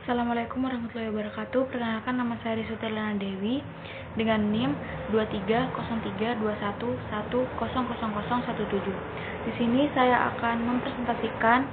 Assalamualaikum warahmatullahi wabarakatuh. Perkenalkan, nama saya Risuti Lana Dewi dengan NIM 230321100017. Di sini saya akan mempresentasikan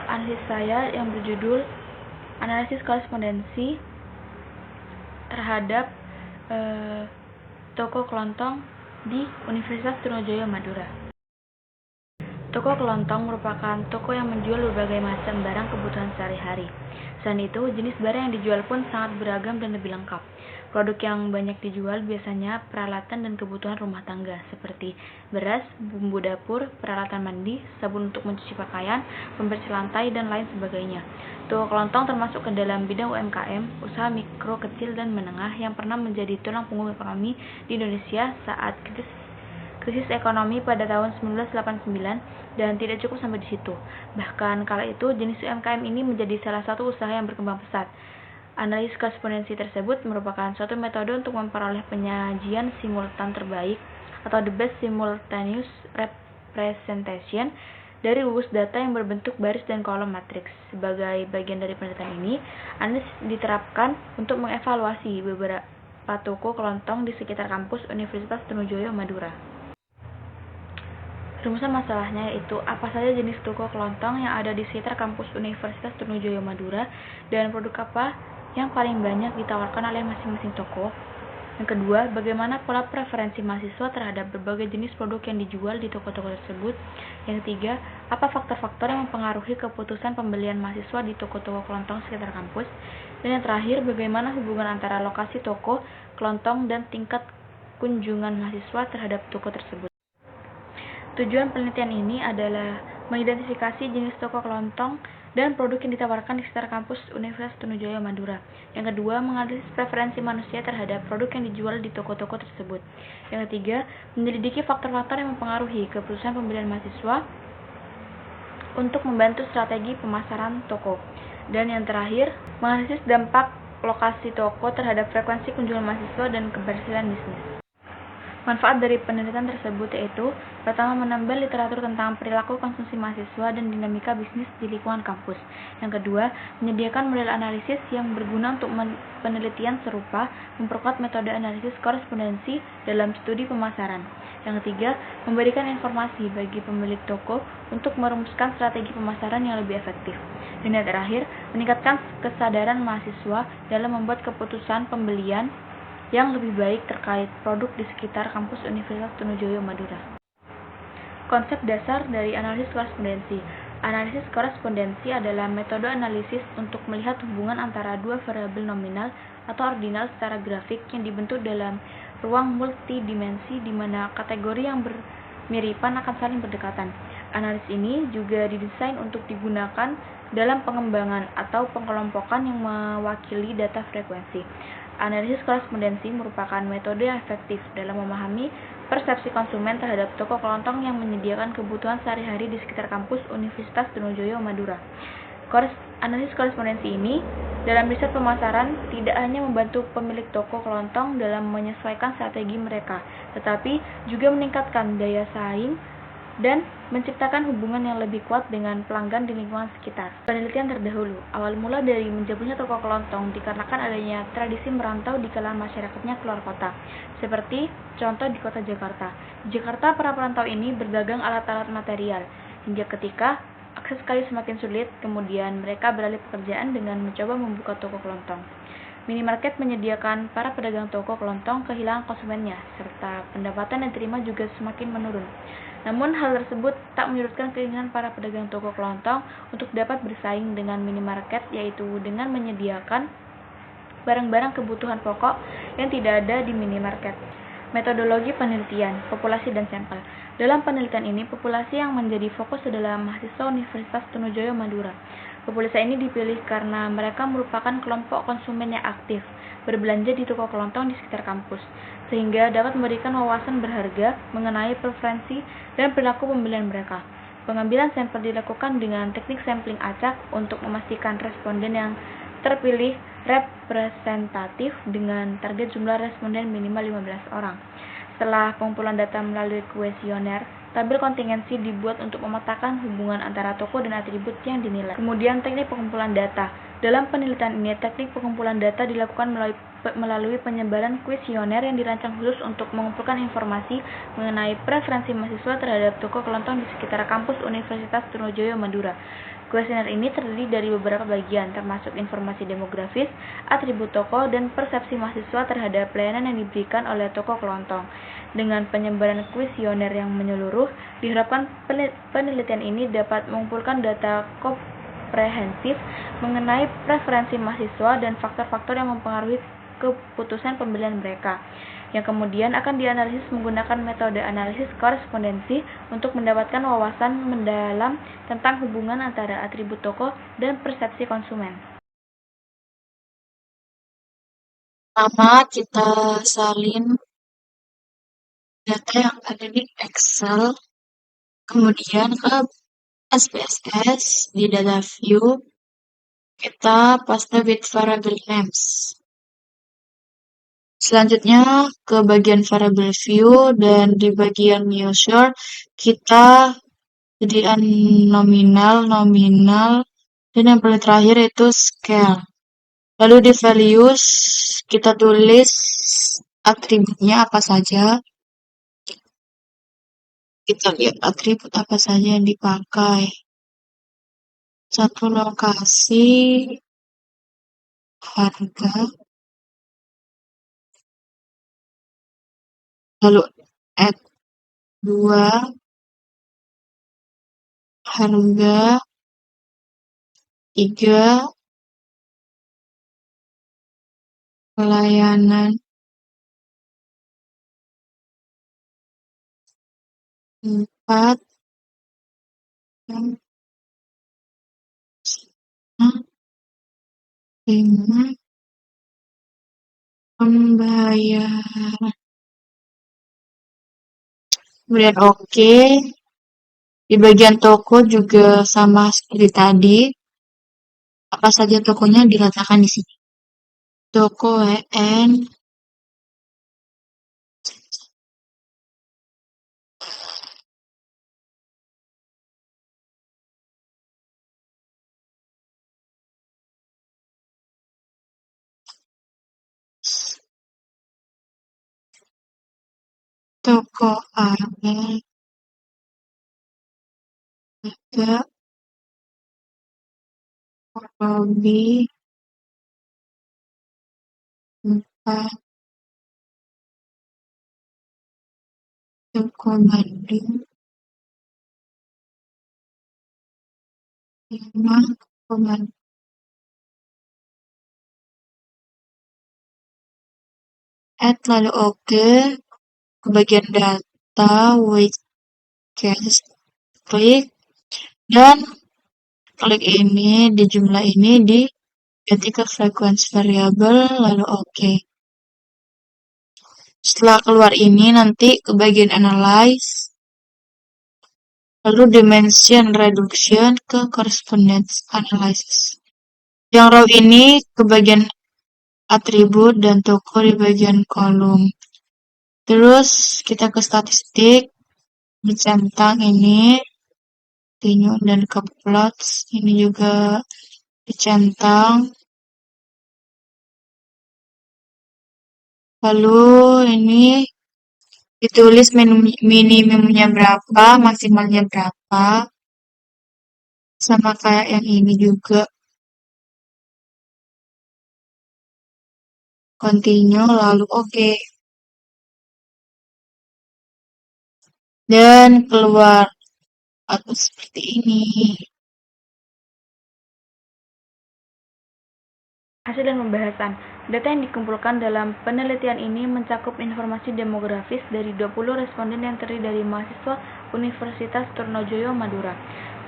analisis saya yang berjudul analisis korespondensi terhadap toko kelontong di Universitas Trunojoyo Madura. Toko kelontong merupakan toko yang menjual berbagai macam barang kebutuhan sehari-hari. Selain itu, jenis barang yang dijual pun sangat beragam dan lebih lengkap. Produk yang banyak dijual biasanya peralatan dan kebutuhan rumah tangga, seperti beras, bumbu dapur, peralatan mandi, sabun untuk mencuci pakaian, pembersih lantai, dan lain sebagainya. Toko kelontong termasuk ke dalam bidang UMKM, usaha mikro, kecil, dan menengah yang pernah menjadi tulang punggung ekonomi di Indonesia saat krisis ekonomi pada tahun 1989, dan tidak cukup sampai di situ. Bahkan kala itu jenis UMKM ini menjadi salah satu usaha yang berkembang pesat. Analisis korespondensi tersebut merupakan suatu metode untuk memperoleh penyajian simultan terbaik atau the best simultaneous representation dari rumus data yang berbentuk baris dan kolom matriks. Sebagai bagian dari penelitian ini, analisis diterapkan untuk mengevaluasi beberapa toko kelontong di sekitar kampus Universitas Trunojoyo Madura. Rumusan masalahnya yaitu apa saja jenis toko kelontong yang ada di sekitar kampus Universitas Trunojoyo Madura dan produk apa yang paling banyak ditawarkan oleh masing-masing toko. Yang kedua, bagaimana pola preferensi mahasiswa terhadap berbagai jenis produk yang dijual di toko-toko tersebut. Yang ketiga, apa faktor-faktor yang mempengaruhi keputusan pembelian mahasiswa di toko-toko kelontong sekitar kampus. Dan yang terakhir, bagaimana hubungan antara lokasi toko kelontong dan tingkat kunjungan mahasiswa terhadap toko tersebut. Tujuan penelitian ini adalah mengidentifikasi jenis toko kelontong dan produk yang ditawarkan di sekitar kampus Universitas Trunojoyo Madura. Yang kedua, menganalisis preferensi manusia terhadap produk yang dijual di toko-toko tersebut. Yang ketiga, menyelidiki faktor-faktor yang mempengaruhi keputusan pembelian mahasiswa untuk membantu strategi pemasaran toko. Dan yang terakhir, menganalisis dampak lokasi toko terhadap frekuensi kunjungan mahasiswa dan keberhasilan bisnis. Manfaat dari penelitian tersebut yaitu, pertama, menambah literatur tentang perilaku konsumsi mahasiswa dan dinamika bisnis di lingkungan kampus. Yang kedua, menyediakan model analisis yang berguna untuk penelitian serupa, memperkuat metode analisis korespondensi dalam studi pemasaran. Yang ketiga, memberikan informasi bagi pemilik toko untuk merumuskan strategi pemasaran yang lebih efektif. Dan yang terakhir, meningkatkan kesadaran mahasiswa dalam membuat keputusan pembelian yang lebih baik terkait produk di sekitar kampus Universitas Trunojoyo Madura. Konsep dasar dari analisis korespondensi. Analisis korespondensi adalah metode analisis untuk melihat hubungan antara dua variabel nominal atau ordinal secara grafik yang dibentuk dalam ruang multidimensi di mana kategori yang bermiripan akan saling berdekatan. Analisis ini juga didesain untuk digunakan dalam pengembangan atau pengelompokan yang mewakili data frekuensi. Analisis korespondensi merupakan metode yang efektif dalam memahami persepsi konsumen terhadap toko kelontong yang menyediakan kebutuhan sehari-hari di sekitar kampus Universitas Trunojoyo Madura. Analisis korespondensi ini dalam riset pemasaran tidak hanya membantu pemilik toko kelontong dalam menyesuaikan strategi mereka, tetapi juga meningkatkan daya saing dan menciptakan hubungan yang lebih kuat dengan pelanggan di lingkungan sekitar. Penelitian terdahulu, awal mula dari menjabunya toko kelontong dikarenakan adanya tradisi merantau di kalangan masyarakatnya keluar kota, seperti contoh di kota Jakarta. Di Jakarta, para perantau ini berdagang alat-alat material, hingga ketika akses kayu semakin sulit, kemudian mereka beralih pekerjaan dengan mencoba membuka toko kelontong. Minimarket menyediakan para pedagang toko kelontong kehilangan konsumennya, serta pendapatan yang diterima juga semakin menurun. Namun hal tersebut tak menyurutkan keinginan para pedagang toko kelontong untuk dapat bersaing dengan minimarket, yaitu dengan menyediakan barang-barang kebutuhan pokok yang tidak ada di minimarket. Metodologi penelitian, populasi dan sampel. Dalam penelitian ini, populasi yang menjadi fokus adalah mahasiswa Universitas Trunojoyo Madura. Populasi ini dipilih karena mereka merupakan kelompok konsumen yang aktif, berbelanja di toko kelontong di sekitar kampus, sehingga dapat memberikan wawasan berharga mengenai preferensi dan perilaku pembelian mereka. Pengambilan sampel dilakukan dengan teknik sampling acak untuk memastikan responden yang terpilih representatif dengan target jumlah responden minimal 15 orang. Setelah pengumpulan data melalui kuesioner, tabel kontingensi dibuat untuk memetakan hubungan antara toko dan atribut yang dinilai. Kemudian teknik pengumpulan data. Dalam penelitian ini, teknik pengumpulan data dilakukan melalui penyebaran kuesioner yang dirancang khusus untuk mengumpulkan informasi mengenai preferensi mahasiswa terhadap toko kelontong di sekitar kampus Universitas Trunojoyo Madura. Kuesioner ini terdiri dari beberapa bagian, termasuk informasi demografis, atribut toko, dan persepsi mahasiswa terhadap pelayanan yang diberikan oleh toko kelontong. Dengan penyebaran kuesioner yang menyeluruh, diharapkan penelitian ini dapat mengumpulkan data komprehensif mengenai preferensi mahasiswa dan faktor-faktor yang mempengaruhi keputusan pembelian mereka, yang kemudian akan dianalisis menggunakan metode analisis korespondensi untuk mendapatkan wawasan mendalam tentang hubungan antara atribut toko dan persepsi konsumen. Pertama, kita salin data yang ada di Excel, kemudian ke SPSS di data view, kita paste with variable names. Selanjutnya ke bagian variable view dan di bagian measure kita jadikan nominal, dan yang paling terakhir itu scale. Lalu di values kita tulis atributnya apa saja. Kita lihat atribut apa saja yang dipakai. Satu lokasi, harga, lalu add 2, harga, 3, pelayanan, 4, 5, pembayaran. Kemudian oke. Di bagian toko juga sama seperti tadi. Apa saja tokonya diletakkan di sini. Toko WN, toko AL, 3, Robi, 4, toko Bandung, 5, toko Bandung. Add lalu oke. Ke bagian data, widget, klik, dan klik ini di jumlah ini diganti ke frekuensi variabel, lalu oke. Setelah keluar ini nanti ke bagian analyze, lalu dimension reduction ke correspondence analysis. Yang row ini ke bagian atribut dan toko di bagian kolom. Terus kita ke statistik, dicentang ini, tinyu dan ke plots, ini juga dicentang. Lalu ini ditulis minimumnya berapa, maksimalnya berapa. Sama kayak yang ini juga. Continue, lalu oke. Dan keluar atau seperti ini. Hasil dan pembahasan. Data yang dikumpulkan dalam penelitian ini mencakup informasi demografis dari 20 responden yang terdiri dari mahasiswa Universitas Trunojoyo Madura.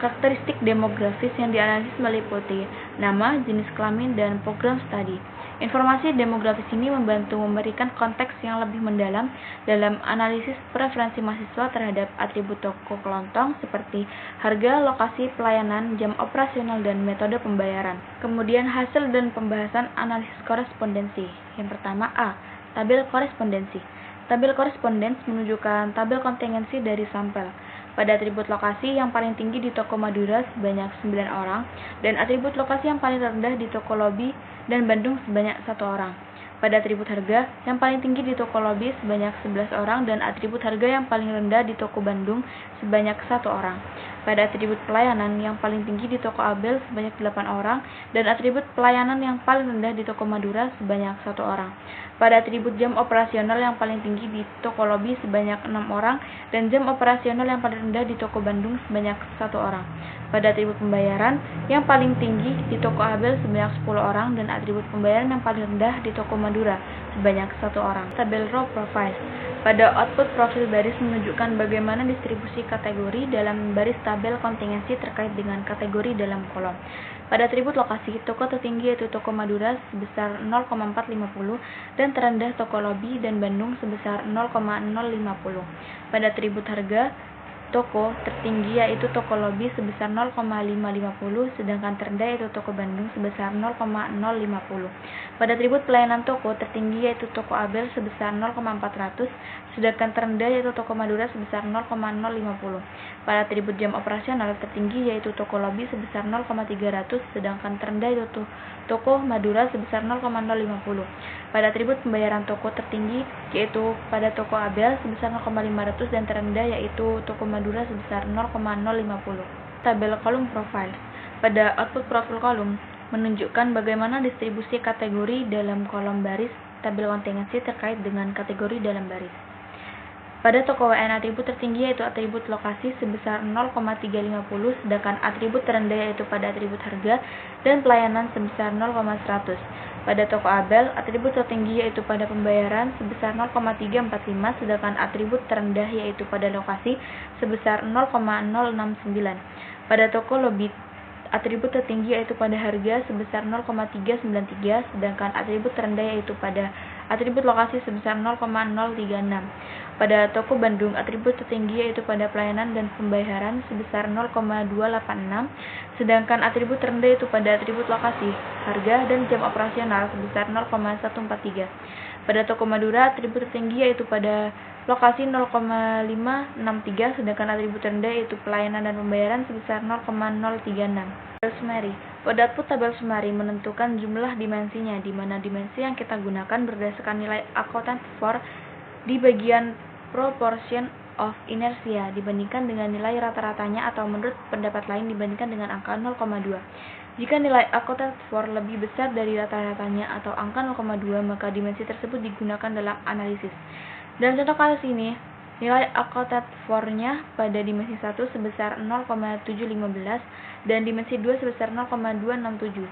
Karakteristik demografis yang dianalisis meliputi nama, jenis kelamin, dan program studi. Informasi demografis ini membantu memberikan konteks yang lebih mendalam dalam analisis preferensi mahasiswa terhadap atribut toko kelontong seperti harga, lokasi, pelayanan, jam operasional, dan metode pembayaran. Kemudian hasil dan pembahasan analisis korespondensi. Yang pertama A. Tabel korespondensi. Tabel korespondensi menunjukkan tabel kontingensi dari sampel. Pada atribut lokasi yang paling tinggi di toko Madura sebanyak 9 orang, dan atribut lokasi yang paling rendah di toko Lobi dan Bandung sebanyak 1 orang. Pada atribut harga yang paling tinggi di toko Lobi sebanyak 11 orang, dan atribut harga yang paling rendah di toko Bandung sebanyak 1 orang. Pada atribut pelayanan yang paling tinggi di toko Abel sebanyak 8 orang, dan atribut pelayanan yang paling rendah di toko Madura sebanyak 1 orang. Pada atribut jam operasional yang paling tinggi di toko Lobi sebanyak 6 orang, dan jam operasional yang paling rendah di toko Bandung sebanyak 1 orang. Pada atribut pembayaran yang paling tinggi di toko Abel sebanyak 10 orang, dan atribut pembayaran yang paling rendah di toko Madura sebanyak 1 orang. Tabel row profile. Pada output profil baris menunjukkan bagaimana distribusi kategori dalam baris tabel kontingensi terkait dengan kategori dalam kolom. Pada atribut lokasi, toko tertinggi yaitu toko Madura sebesar 0,450 dan terendah toko Lobi dan Bandung sebesar 0,050. Pada atribut harga, toko tertinggi yaitu toko Lobi sebesar 0,550, sedangkan terendah yaitu toko Bandung sebesar 0,050. Pada atribut pelayanan, toko tertinggi yaitu toko Abel sebesar 0,400, sedangkan terendah yaitu toko Madura sebesar 0,050. Pada atribut jam operasional, tertinggi yaitu toko Lobi sebesar 0,300, sedangkan terendah yaitu toko Madura sebesar 0,050. Pada atribut pembayaran, toko tertinggi yaitu pada toko Abel sebesar 0,500 dan terendah yaitu toko Madura sebesar 0,050. Tabel kolom profile. Pada output profil kolom menunjukkan bagaimana distribusi kategori dalam kolom baris tabel kontingensi terkait dengan kategori dalam baris. Pada toko WN, atribut tertinggi yaitu atribut lokasi sebesar 0,350, sedangkan atribut terendah yaitu pada atribut harga dan pelayanan sebesar 0,100. Pada toko Abel, atribut tertinggi yaitu pada pembayaran sebesar 0,345, sedangkan atribut terendah yaitu pada lokasi sebesar 0,069. Pada toko Lobi, atribut tertinggi yaitu pada harga sebesar 0,393, sedangkan atribut terendah yaitu pada atribut lokasi sebesar 0,036. Pada toko Bandung, atribut tertinggi yaitu pada pelayanan dan pembayaran sebesar 0,286, sedangkan atribut terendah yaitu pada atribut lokasi, harga, dan jam operasional sebesar 0,143. Pada toko Madura, atribut tertinggi yaitu pada lokasi 0,563, sedangkan atribut terendah yaitu pelayanan dan pembayaran sebesar 0,036. Tabel summary. Pada output tabel summary menentukan jumlah dimensinya, di mana dimensi yang kita gunakan berdasarkan nilai accounted for di bagian proportion of inertia dibandingkan dengan nilai rata-ratanya, atau menurut pendapat lain dibandingkan dengan angka 0,2. Jika nilai accounted for lebih besar dari rata-ratanya atau angka 0,2, maka dimensi tersebut digunakan dalam analisis. Dalam contoh kasus ini, nilai accounted for-nya pada dimensi 1 sebesar 0,715 dan dimensi 2 sebesar 0,267.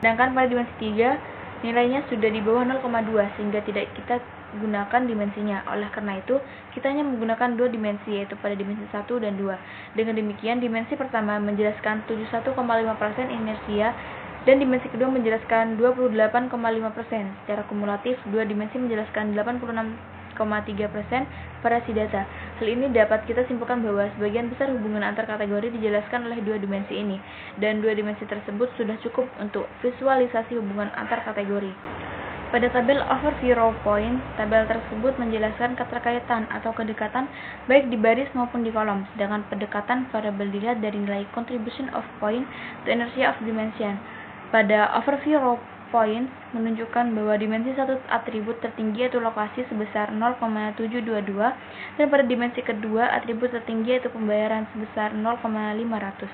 Sedangkan pada dimensi 3, nilainya sudah di bawah 0,2 sehingga tidak kita gunakan dimensinya. Oleh karena itu, kita hanya menggunakan dua dimensi, yaitu pada dimensi 1 dan 2. Dengan demikian, dimensi pertama menjelaskan 71,5% inersia dan dimensi kedua menjelaskan 28,5%. Secara kumulatif, dua dimensi menjelaskan 86,3% variasi data. Hal ini dapat kita simpulkan bahwa sebagian besar hubungan antar kategori dijelaskan oleh dua dimensi ini, dan dua dimensi tersebut sudah cukup untuk visualisasi hubungan antar kategori. Pada tabel overview row point, tabel tersebut menjelaskan keterkaitan atau kedekatan baik di baris maupun di kolom, sedangkan pendekatan variabel dilihat dari nilai contribution of point to inertia of dimension. Pada overview row point menunjukkan bahwa dimensi satu atribut tertinggi yaitu lokasi sebesar 0,722, dan pada dimensi kedua atribut tertinggi yaitu pembayaran sebesar 0,500.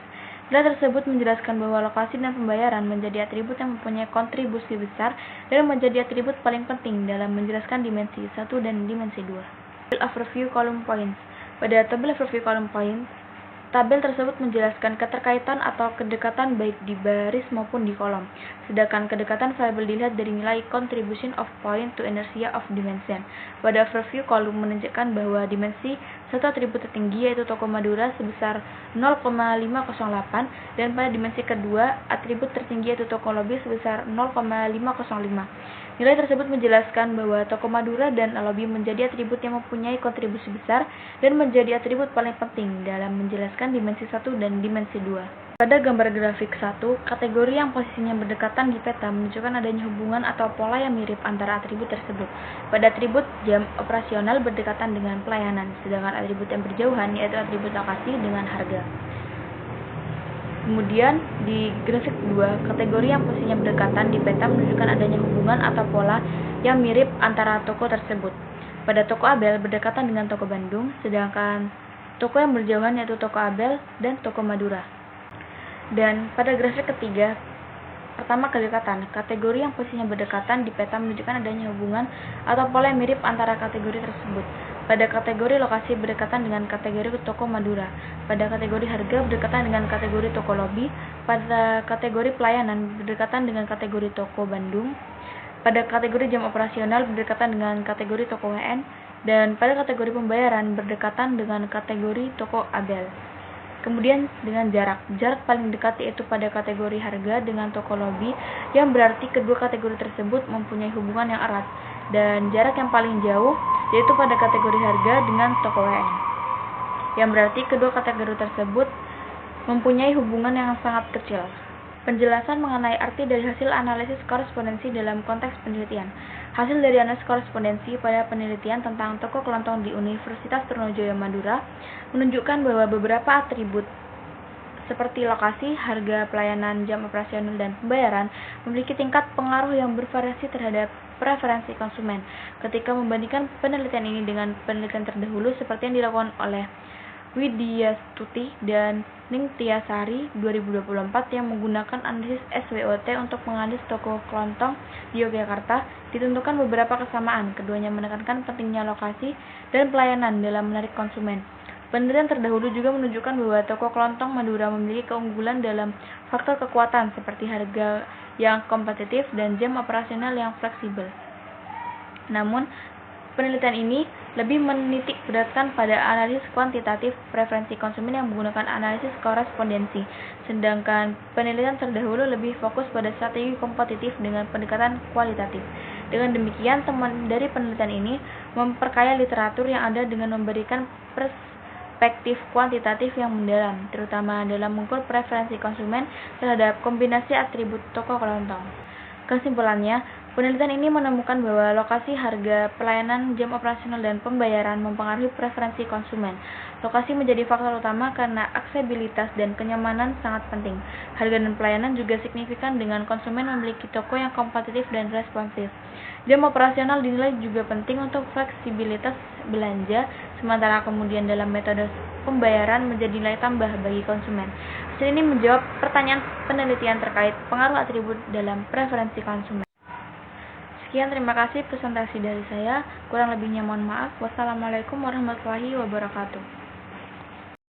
Nilai tersebut menjelaskan bahwa lokasi dan pembayaran menjadi atribut yang mempunyai kontribusi besar dan menjadi atribut paling penting dalam menjelaskan dimensi 1 dan dimensi 2. Tabel overview column points. Pada tabel overview column points, tabel tersebut menjelaskan keterkaitan atau kedekatan baik di baris maupun di kolom. Sedangkan kedekatan variabel dilihat dari nilai contribution of point to inertia of dimension. Pada overview column menunjukkan bahwa dimensi satu atribut tertinggi yaitu toko Madura sebesar 0,508, dan pada dimensi kedua atribut tertinggi yaitu toko Lobi sebesar 0,505. Nilai tersebut menjelaskan bahwa toko Madura dan Lobi menjadi atribut yang mempunyai kontribusi besar dan menjadi atribut paling penting dalam menjelaskan dimensi 1 dan dimensi 2. Pada gambar grafik 1, kategori yang posisinya berdekatan di peta menunjukkan adanya hubungan atau pola yang mirip antara atribut tersebut. Pada atribut jam operasional berdekatan dengan pelayanan, sedangkan atribut yang berjauhan yaitu atribut lokasi dengan harga. Kemudian di grafik 2, kategori yang posisinya berdekatan di peta menunjukkan adanya hubungan atau pola yang mirip antara toko tersebut. Pada toko Abel berdekatan dengan toko Bandung, sedangkan toko yang berjauhan yaitu toko Abel dan toko Madura. Dan pada grafik ketiga, pertama kedekatan, kategori yang posisinya berdekatan di peta menunjukkan adanya hubungan atau pola yang mirip antara kategori tersebut. Pada kategori lokasi berdekatan dengan kategori toko Madura. Pada kategori harga berdekatan dengan kategori toko Lobby. Pada kategori pelayanan berdekatan dengan kategori toko Bandung. Pada kategori jam operasional berdekatan dengan kategori toko WN. Dan pada kategori pembayaran berdekatan dengan kategori toko Abel. Kemudian dengan jarak paling dekat yaitu pada kategori harga dengan toko Lobby, yang berarti kedua kategori tersebut mempunyai hubungan yang erat, dan jarak yang paling jauh yaitu pada kategori harga dengan toko WN, yang berarti kedua kategori tersebut mempunyai hubungan yang sangat kecil. Penjelasan mengenai arti dari hasil analisis korespondensi dalam konteks penelitian. Hasil dari analisis korespondensi pada penelitian tentang toko kelontong di Universitas Trunojoyo Madura menunjukkan bahwa beberapa atribut seperti lokasi, harga, pelayanan, jam operasional, dan pembayaran memiliki tingkat pengaruh yang bervariasi terhadap preferensi konsumen. Ketika membandingkan penelitian ini dengan penelitian terdahulu seperti yang dilakukan oleh Widyastuti dan Ningtyasari 2024 yang menggunakan analisis SWOT untuk menganalisis toko kelontong di Yogyakarta, ditentukan beberapa kesamaan. Keduanya menekankan pentingnya lokasi dan pelayanan dalam menarik konsumen. Penelitian terdahulu juga menunjukkan bahwa toko kelontong Madura memiliki keunggulan dalam faktor kekuatan seperti harga yang kompetitif dan jam operasional yang fleksibel. Namun, penelitian ini lebih menitik beratkan pada analisis kuantitatif preferensi konsumen yang menggunakan analisis korespondensi, sedangkan penelitian terdahulu lebih fokus pada strategi kompetitif dengan pendekatan kualitatif. Dengan demikian, temuan dari penelitian ini memperkaya literatur yang ada dengan memberikan perspektif kuantitatif yang mendalam, terutama dalam mengukur preferensi konsumen terhadap kombinasi atribut toko kelontong. Kesimpulannya, penelitian ini menemukan bahwa lokasi, harga, pelayanan, jam operasional, dan pembayaran mempengaruhi preferensi konsumen. Lokasi menjadi faktor utama karena aksesibilitas dan kenyamanan sangat penting. Harga dan pelayanan juga signifikan dengan konsumen memiliki toko yang kompetitif dan responsif. Jam operasional dinilai juga penting untuk fleksibilitas belanja, sementara kemudian dalam metode pembayaran menjadi nilai tambah bagi konsumen. Hasil ini menjawab pertanyaan penelitian terkait pengaruh atribut dalam preferensi konsumen. Sekian, terima kasih presentasi dari saya. Kurang lebihnya mohon maaf. Wassalamualaikum warahmatullahi wabarakatuh.